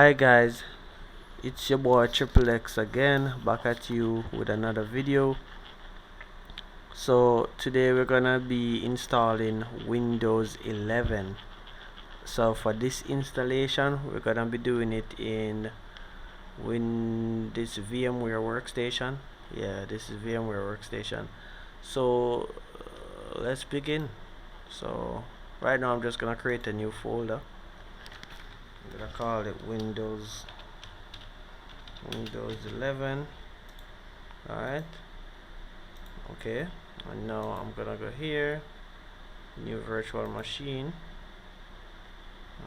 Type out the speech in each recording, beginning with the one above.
Hi guys, it's your boy Triple X again, back at you with another video. So today we're gonna be installing Windows 11. So for this installation, we're gonna be doing it in this VMware workstation. Yeah, this is VMware workstation. So let's begin. So right now I'm just gonna create a new folder. I'm gonna call it Windows 11. Alright, okay, and now I'm gonna go here, new virtual machine.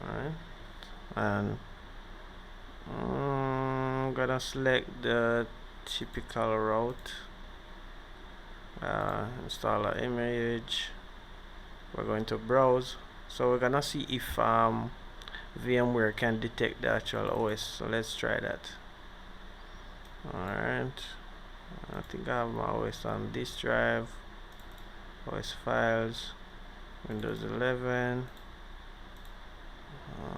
Alright, and I'm gonna select the typical route, install an image. We're going to browse, so we're gonna see if VMware can detect the actual OS. So let's try that. Alright, I think I have my OS on this drive. OS files, Windows 11.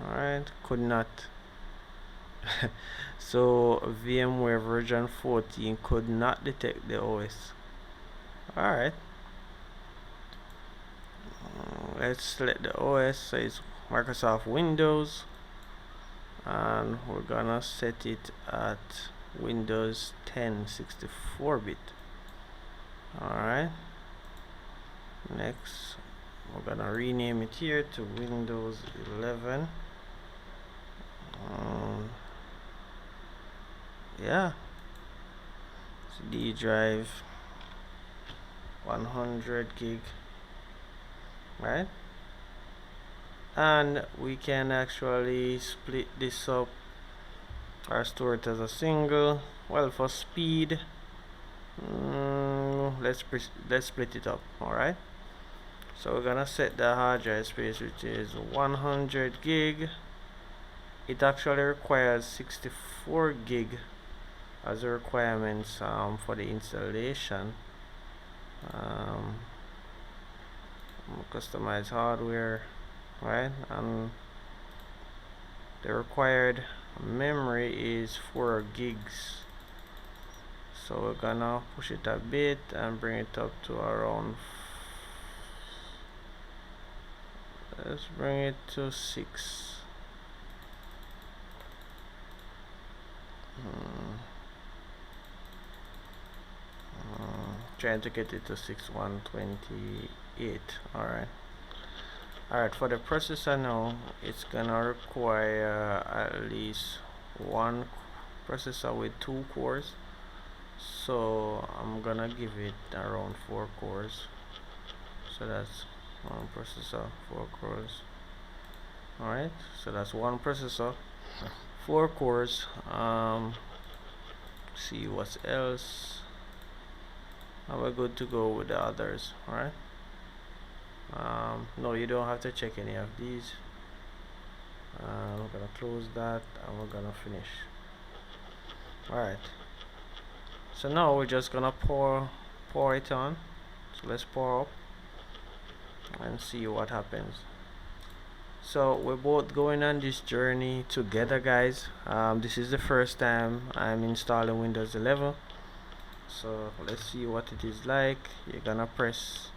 Alright, could not. So VMware version 14 could not detect the OS. Alright, let's select the OS. So it's Microsoft Windows, and we're gonna set it at Windows 10 64-bit. Alright, next we're gonna rename it here to Windows 11. Yeah, CD drive 100 gig, right? And we can actually split this up or store it as a single. Well, for speed, let's split it up. All right, so we're gonna set the hard drive space, which is 100 gig. It actually requires 64 gig as a requirements for the installation. Customize hardware, right? And the required memory is 4 gigs. So we're gonna push it a bit and bring it up to around, let's bring it to 6. Trying to get it to 6128. Alright, for the processor now, it's gonna require at least one processor with 2 cores. So I'm gonna give it around 4 cores. So that's one processor, 4 cores. Alright, so that's one processor, 4 cores. See what else. And we're good to go with the others. Alright, no, you don't have to check any of these. We're gonna close that and we're gonna finish. Alright, so now we're just gonna pour it on. So let's pour up and see what happens. So we're both going on this journey together, guys. This is the first time I'm installing Windows 11, so let's see what it is like. You're gonna press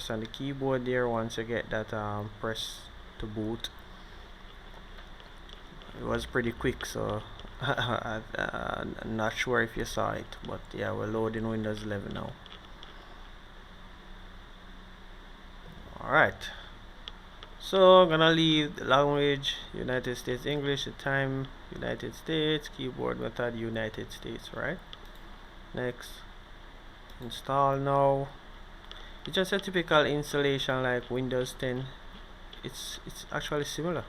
on the keyboard there once you get that press to boot. It was pretty quick, so I'm not sure if you saw it, but yeah, we're loading Windows 11 now. Alright, so I'm gonna leave the language United States English, the time United States, keyboard method United States, right? Next, install now. It's just a typical installation like Windows 10. It's actually similar,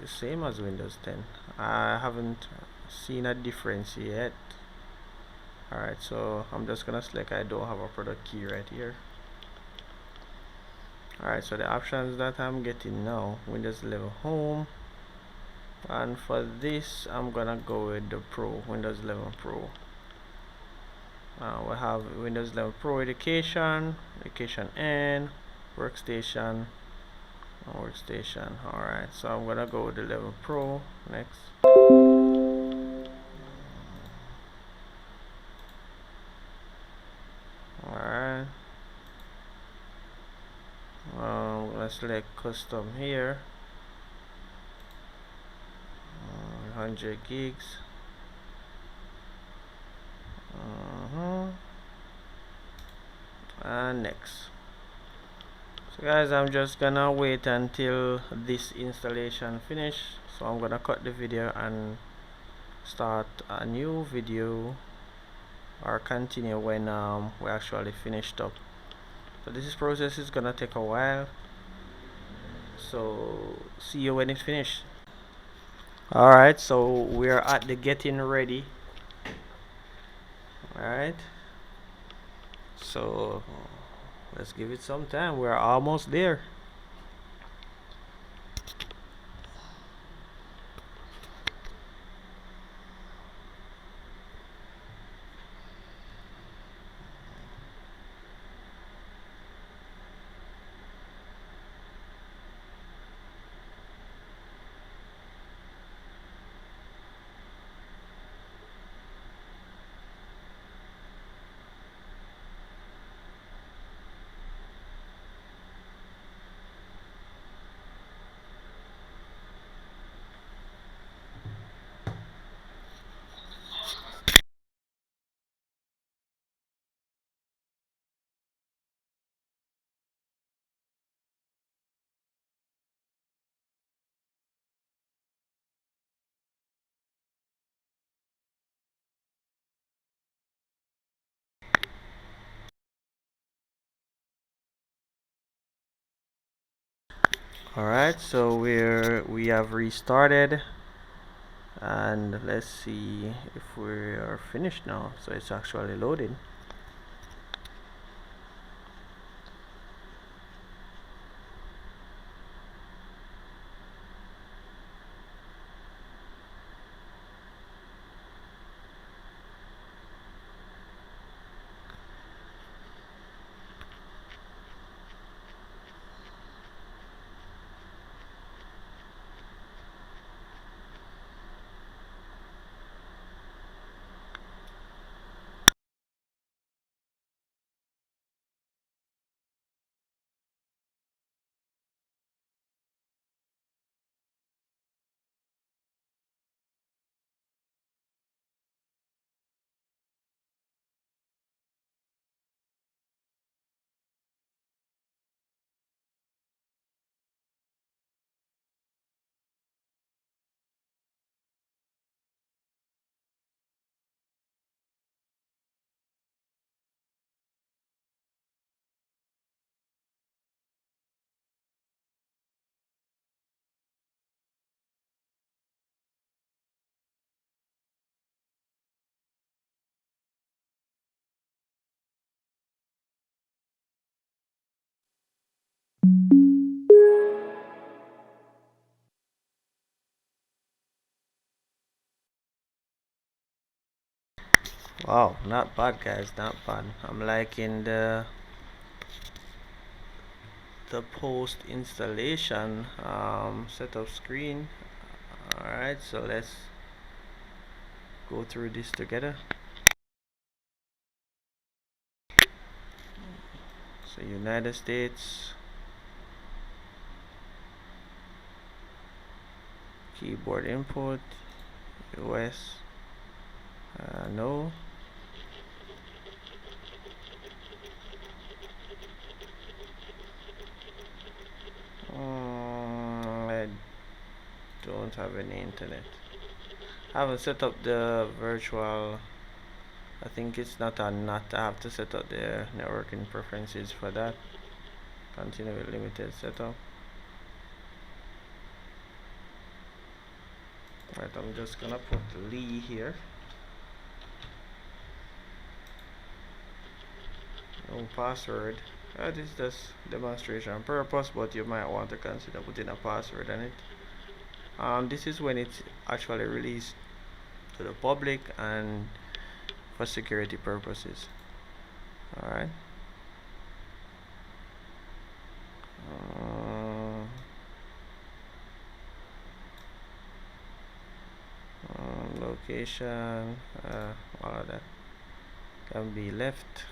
the same as Windows 10. I haven't seen a difference yet. Alright, so I'm just gonna select I don't have a product key right here. Alright, so the options that I'm getting now, Windows 11 Home, and for this I'm gonna go with the Pro, Windows 11 Pro. We have Windows 11 Pro Education, Education N, Workstation, workstation. Alright, so I'm gonna go with 11 Pro next. Alright, let's select custom here. 100 gigs. And next. So guys, I'm just gonna wait until this installation finish. So I'm gonna cut the video and start a new video, or continue when we actually finished up. So this process is gonna take a while, so see you when it's finished. Alright, so we're at the getting ready. Alright, so let's give it some time. We're almost there. Alright, so we have restarted, and let's see if we are finished now. So it's actually loading. Wow, not bad guys, not bad. I'm liking the post installation setup screen. Alright, so let's go through this together. So United States, keyboard input, US, no. I don't have any internet. I haven't set up the virtual. I think it's not a not. I have to set up the networking preferences for that. Continue with limited setup. Right, I'm just gonna put Lee here. No password. This is just demonstration purpose, but you might want to consider putting a password on it. This is when it's actually released to the public and for security purposes. Alright. notification, all of that can be left.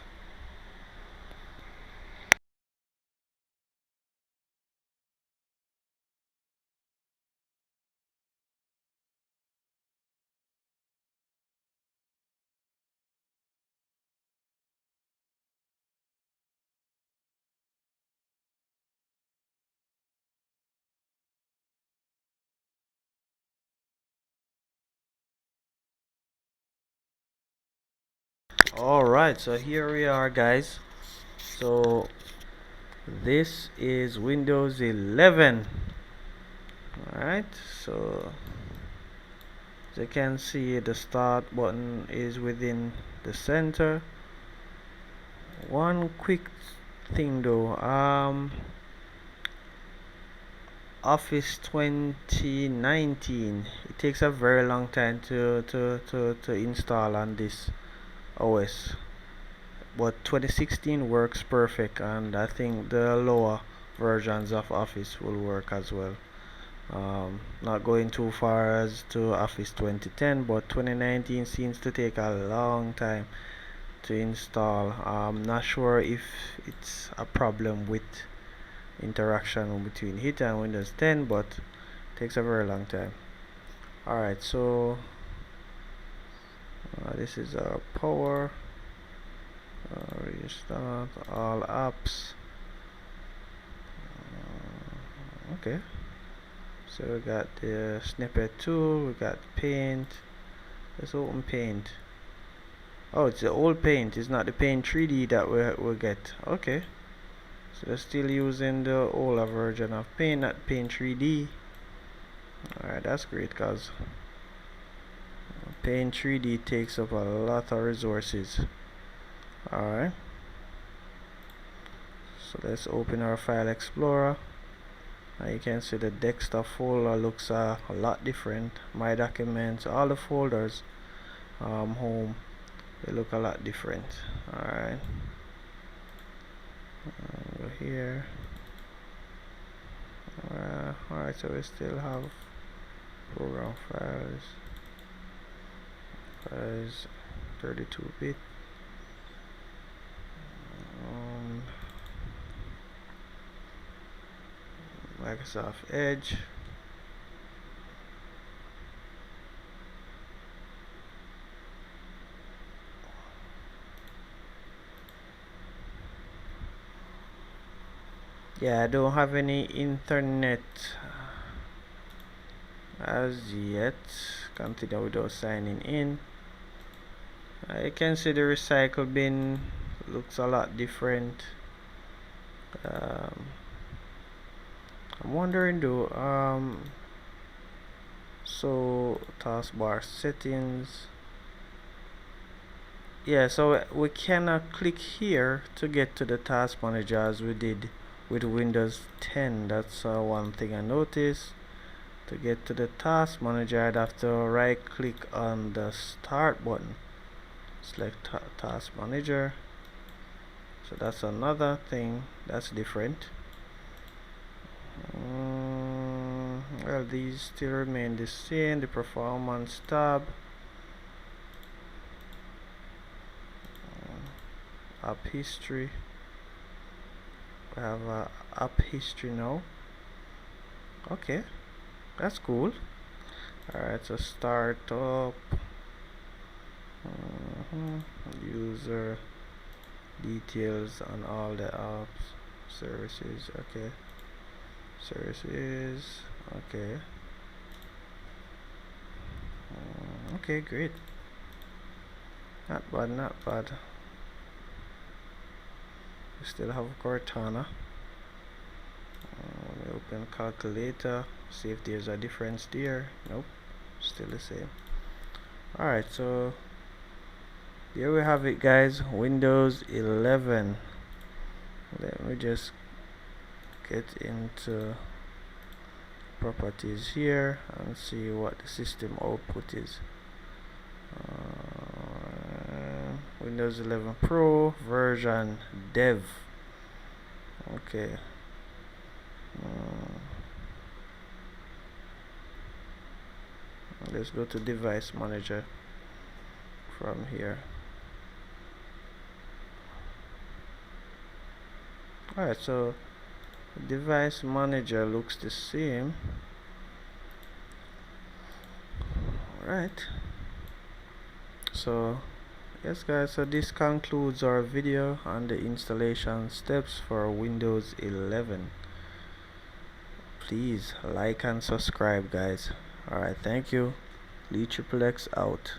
Alright, so here we are, guys. So this is Windows 11. Alright, so as you can see, the start button is within the center. One quick thing though, Office 2019, it takes a very long time to install on this OS, but 2016 works perfect, and I think the lower versions of Office will work as well. Not going too far as to Office 2010, but 2019 seems to take a long time to install. I'm not sure if it's a problem with interaction between it and Windows 10, but it takes a very long time. Alright, so this is our power. Restart all apps. Okay, so we got the snippet tool, we got paint. Let's open paint. Oh, it's the old paint, it's not the paint 3D that we'll get. Okay, so they're still using the older version of paint, not paint 3D. Alright, that's great, because paint 3D takes up a lot of resources. Alright, so let's open our file explorer. Now you can see the desktop folder looks a lot different. My documents, all the folders, home, they look a lot different. Alright, go here. Alright, so we still have program files 32-bit. Microsoft Edge. Yeah, I don't have any internet as yet. Continue without signing in. You can see the recycle bin looks a lot different. I'm wondering though, so taskbar settings. Yeah, so we cannot click here to get to the task manager as we did with Windows 10. That's one thing I noticed. To get to the task manager, I'd have to right click on the start button, select task manager. So that's another thing that's different. Well, these still remain the same. The performance tab, app history. We have app history now. Okay, that's cool. Alright, so start up, user details on all the apps, services. Okay, services. Okay. Okay, great. Not bad, not bad. We still have Cortana. Let me open calculator, see if there's a difference there. Nope, still the same. Alright, so here we have it, guys. Windows 11. Let me just get into properties here and see what the system output is. Windows 11 Pro version dev. Okay. let's go to device manager from here. Alright, so device manager looks the same. Alright, so yes guys, so this concludes our video on the installation steps for Windows 11. Please like and subscribe guys. Alright, thank you. Lee Triple X out.